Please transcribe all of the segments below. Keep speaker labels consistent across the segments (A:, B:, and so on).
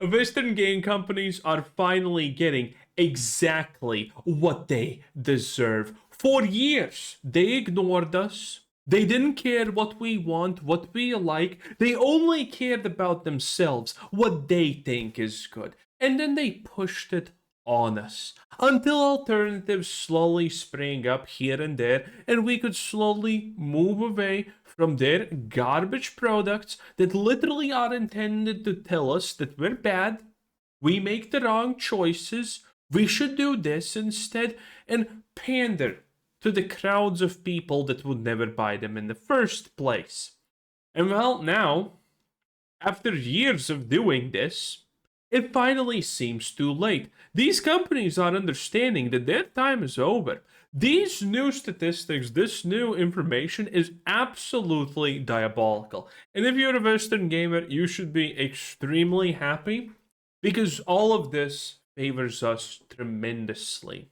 A: Western game companies are finally getting exactly what they deserve. For years, they ignored us. They didn't care what we want, what we like. They only cared about themselves, what they think is good. And then they pushed it on us until alternatives slowly sprang up here and there, and we could slowly move away from their garbage products that literally are intended to tell us that we're bad, we make the wrong choices, we should do this instead, and pander to the crowds of people that would never buy them in the first place. And well, now, after years of doing this, it finally seems too late. These companies are understanding that their time is over. These new statistics, this new information is absolutely diabolical. And if you're a Western gamer, you should be extremely happy because all of this favors us tremendously.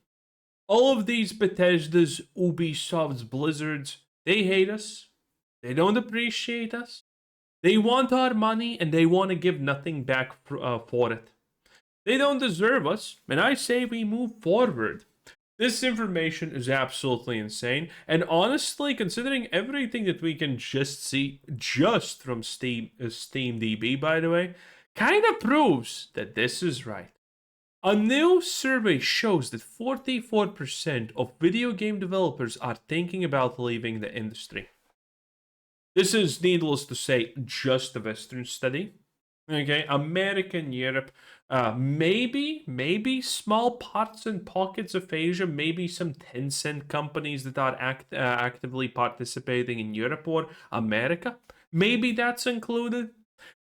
A: All of these Bethesdas, Ubisofts, Blizzards, they hate us. They don't appreciate us. They want our money and they want to give nothing back for it. They don't deserve us, and I say we move forward. This information is absolutely insane, and honestly, considering everything that we can just see just from SteamDB, by the way, kind of proves that this is right. A new survey shows that 44% of video game developers are thinking about leaving the industry. This is, needless to say, just a Western study. Okay, America and Europe, maybe small parts and pockets of Asia, maybe some Tencent companies that are actively participating in Europe or America. Maybe that's included,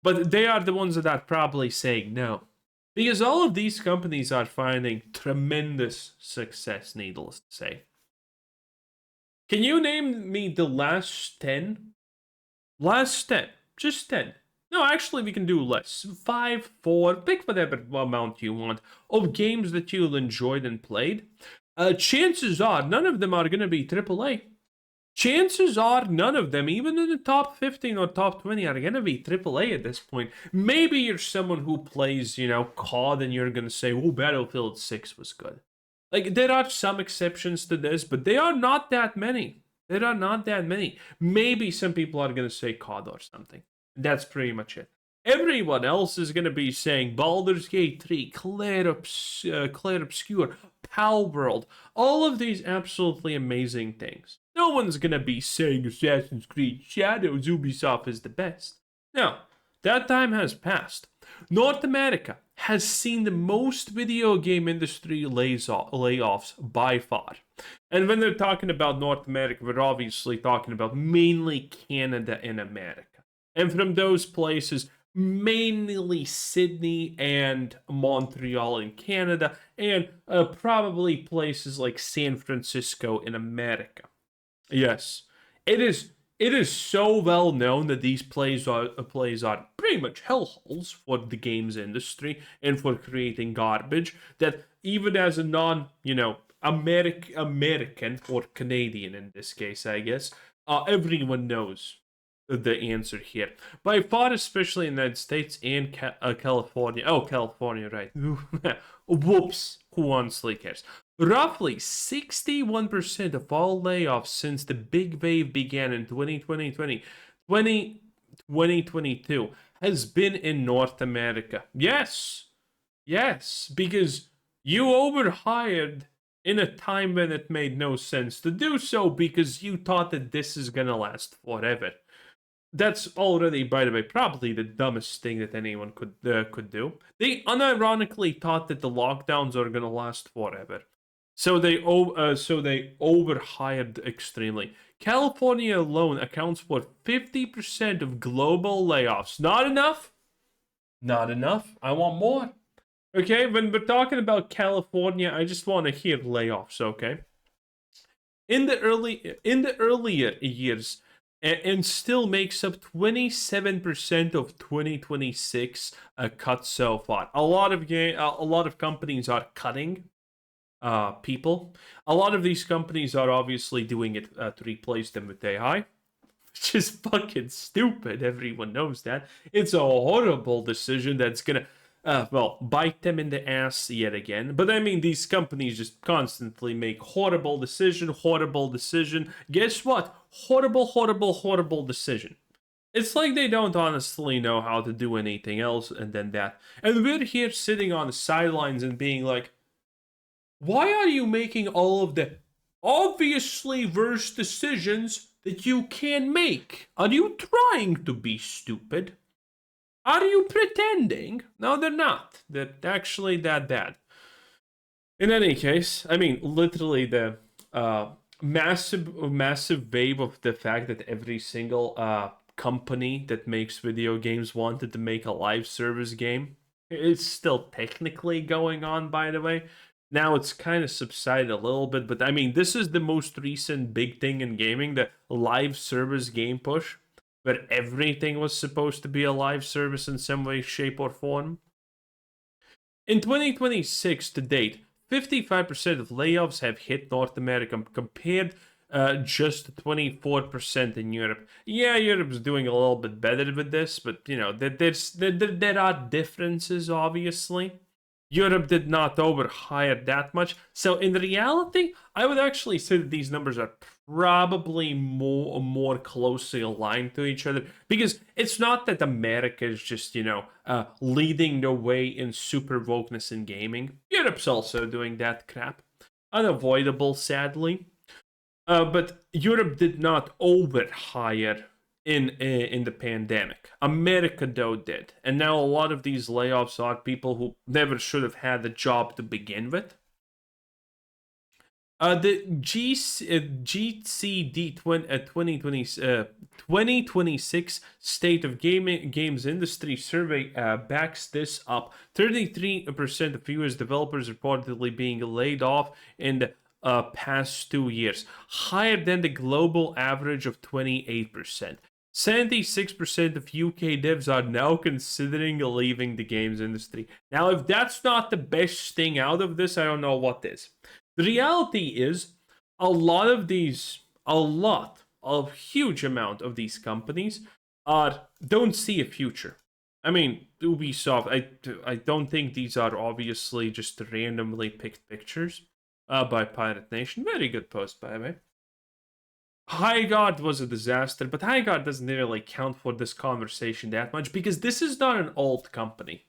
A: but they are the ones that are probably saying no. Because all of these companies are finding tremendous success, needless to say. Can you name me the last 10? Last 10. Just 10. No, actually, we can do less. 5, 4, pick whatever amount you want of games that you'll enjoyed and played. Chances are none of them are going to be AAA. Chances are none of them, even in the top 15 or top 20, are going to be AAA at this point. Maybe you're someone who plays, COD and you're going to say, oh, Battlefield 6 was good. Like, there are some exceptions to this, but they are not that many. There are not that many. Maybe some people are going to say COD or something. That's pretty much it. Everyone else is going to be saying Baldur's Gate 3, Clair Obscure, Palworld, all of these absolutely amazing things. No one's going to be saying Assassin's Creed Shadows, Ubisoft is the best. No, that time has passed. North America has seen the most video game industry layoffs by far. And when they're talking about North America, we're obviously talking about mainly Canada and America. And from those places, mainly Sydney and Montreal in Canada, and probably places like San Francisco in America. Yes, it is so well known that these plays are pretty much hellholes for the games industry and for creating garbage that even as a American or Canadian in this case, I guess, everyone knows the answer here. By far, especially in the United States and California. Oh, California, right. Whoops. Who honestly cares? Roughly 61% of all layoffs since the big wave began in 2022 has been in North America. Yes, because you overhired in a time when it made no sense to do so because you thought that this is gonna last forever. That's already, by the way, probably the dumbest thing that anyone could do. They unironically thought that the lockdowns are gonna last forever. So they overhired extremely. California alone accounts for 50% of global layoffs. Not enough? Not enough. I want more. Okay, when we're talking about California, I just want to hear layoffs, okay? In the earlier years, and still makes up 27% of 2026 cuts so far. A lot of companies are cutting people. A lot of these companies are obviously doing it to replace them with AI, which is fucking stupid. Everyone knows that. It's a horrible decision that's gonna well, bite them in the ass yet again. But I mean, these companies just constantly make horrible decision, horrible decision. Guess what? Horrible, horrible, horrible decision. It's like they don't honestly know how to do anything else and then that. And we're here sitting on the sidelines and being like, why are you making all of the obviously worse decisions that you can make? Are you trying to be stupid? Are you pretending? No, they're not. They're actually that bad. In any case, I mean, literally the massive wave of the fact that every single company that makes video games wanted to make a live service game. It's still technically going on, by the way. Now it's kind of subsided a little bit, but I mean, this is the most recent big thing in gaming, the live service game push, where everything was supposed to be a live service in some way, shape, or form. In 2026 to date, 55% of layoffs have hit North America compared just 24% in Europe. Yeah, Europe's doing a little bit better with this, but you know, there are differences, obviously. Europe did not overhire that much. So in reality, I would actually say that these numbers are probably more closely aligned to each other, because it's not that America is just, leading the way in super wokeness in gaming. Europe's also doing that crap. Unavoidable, sadly. But Europe did not overhire in the pandemic. America, though, did. And now a lot of these layoffs are people who never should have had the job to begin with. The GCD 2026 State of Games Industry Survey backs this up. 33% of US developers reportedly being laid off in the past 2 years, higher than the global average of 28%. 76% of UK devs are now considering leaving the games industry. Now, if that's not the best thing out of this, I don't know what is. The reality is, a huge amount of these companies don't see a future. I mean, Ubisoft, I don't think these are obviously just randomly picked pictures by Pirate Nation. Very good post, by the way. Highguard was a disaster, but Highguard doesn't really count for this conversation that much because this is not an old company.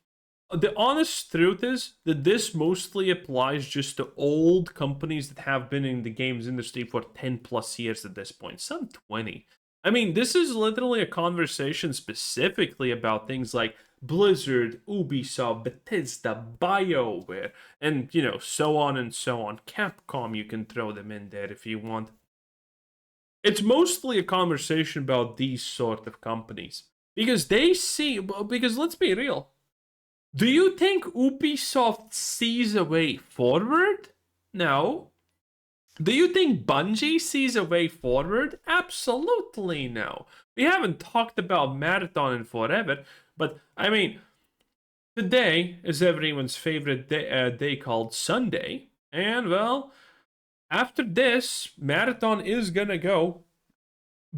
A: The honest truth is that this mostly applies just to old companies that have been in the games industry for 10 plus years at this point, some 20. I mean, this is literally a conversation specifically about things like Blizzard, Ubisoft, Bethesda, BioWare, and, so on and so on. Capcom, you can throw them in there if you want. It's mostly a conversation about these sort of companies. Because let's be real. Do you think Ubisoft sees a way forward? No. Do you think Bungie sees a way forward? Absolutely no. We haven't talked about Marathon in forever, but I mean, today is everyone's favorite day called Sunday, and well, after this, Marathon is gonna go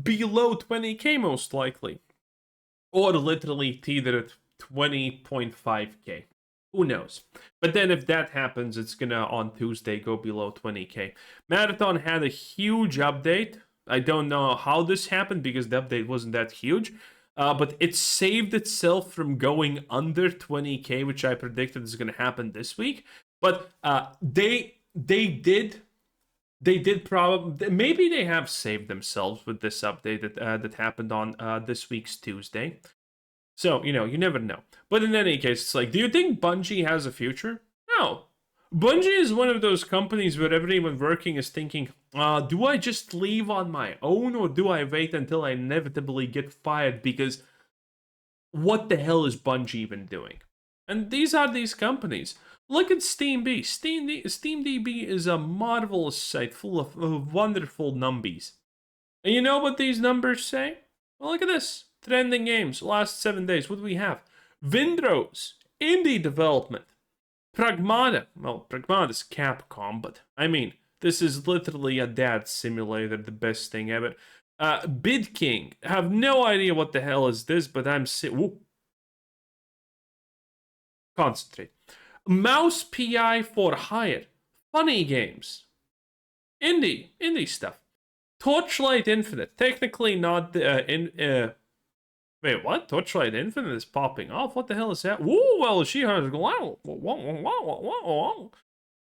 A: below 20k most likely, or literally teeter at 20.5k. Who knows? But then if that happens, it's gonna on Tuesday go below 20k. Marathon had a huge update. I don't know how this happened because the update wasn't that huge. But it saved itself from going under 20k, which I predicted is gonna happen this week. But they did probably, maybe they have saved themselves with this update that happened on this week's Tuesday. So, you never know. But in any case, it's like, do you think Bungie has a future? No. Bungie is one of those companies where everyone working is thinking, do I just leave on my own or do I wait until I inevitably get fired? Because what the hell is Bungie even doing? And these are these companies. Look at SteamD. SteamDB is a marvelous site full of wonderful numbies. And you know what these numbers say? Well, look at this. Trending games, last 7 days. What do we have? Windrose, indie development. Pragmata. Well, Pragmata's Capcom, but I mean, this is literally a dad simulator, the best thing ever. Bid King. I have no idea what the hell is this, but I'm Concentrate. Mouse PI for hire. Funny games. Indie stuff. Torchlight Infinite. Technically not wait, what? Torchlight Infinite is popping off? What the hell is that? Woo, well, she has...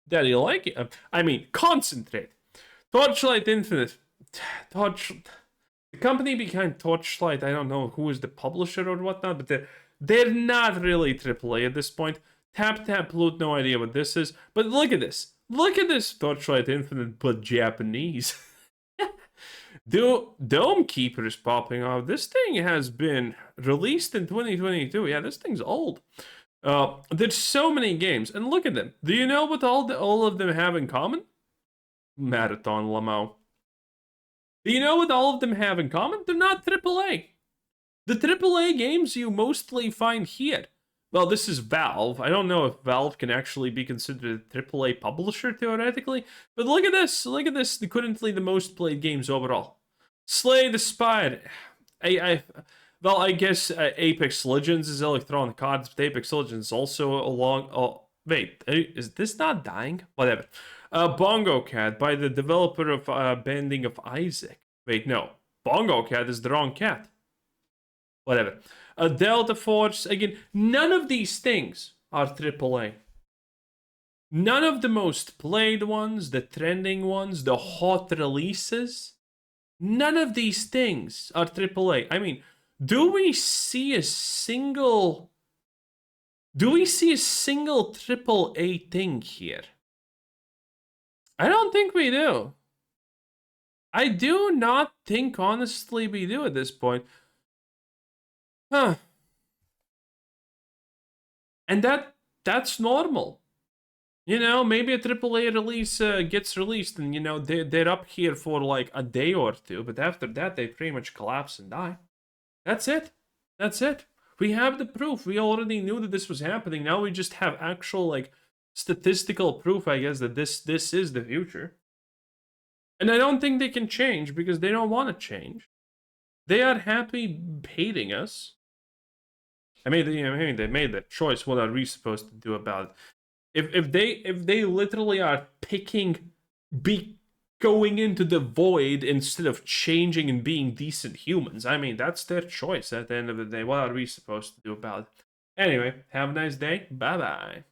A: Daddy, you like it? I mean, concentrate. Torchlight Infinite. The company behind Torchlight, I don't know who is the publisher or whatnot, but they're not really AAA at this point. Tap Loot, no idea what this is. But look at this. Look at this Torchlight Infinite, but Japanese. Dome Keeper is popping off. This thing has been released in 2022. Yeah, this thing's old. There's so many games, and look at them. Do you know what all of them have in common? Marathon Lamau. Do you know what all of them have in common? They're not AAA. The AAA games you mostly find here. Well, this is Valve. I don't know if Valve can actually be considered a AAA publisher theoretically, but look at this. Look at this. Currently the most played games overall. Slay the Spire. Well, I guess Apex Legends is Electronic Arts, but Apex Legends is also along... Oh, wait, is this not dying? Whatever. Bongo Cat by the developer of Bending of Isaac. Wait, no. Bongo Cat is the wrong cat. Whatever. Delta Force, again, none of these things are AAA. None of the most played ones, the trending ones, the hot releases, none of these things are AAA. I mean, do we see a single AAA thing here? I don't think we do. I do not think, honestly, we do at this point. Huh. And that's normal. You know, maybe a AAA release gets released and, you know, they're up here for like a day or two, but after that they pretty much collapse and die. That's it. That's it. We have the proof. We already knew that this was happening. Now we just have actual, like, statistical proof, I guess, that this is the future. And I don't think they can change because they don't want to change. They are happy hating us. I mean, they made that choice. What are we supposed to do about it? If they literally are going into the void instead of changing and being decent humans, I mean, that's their choice at the end of the day. What are we supposed to do about it? Anyway, have a nice day. Bye bye.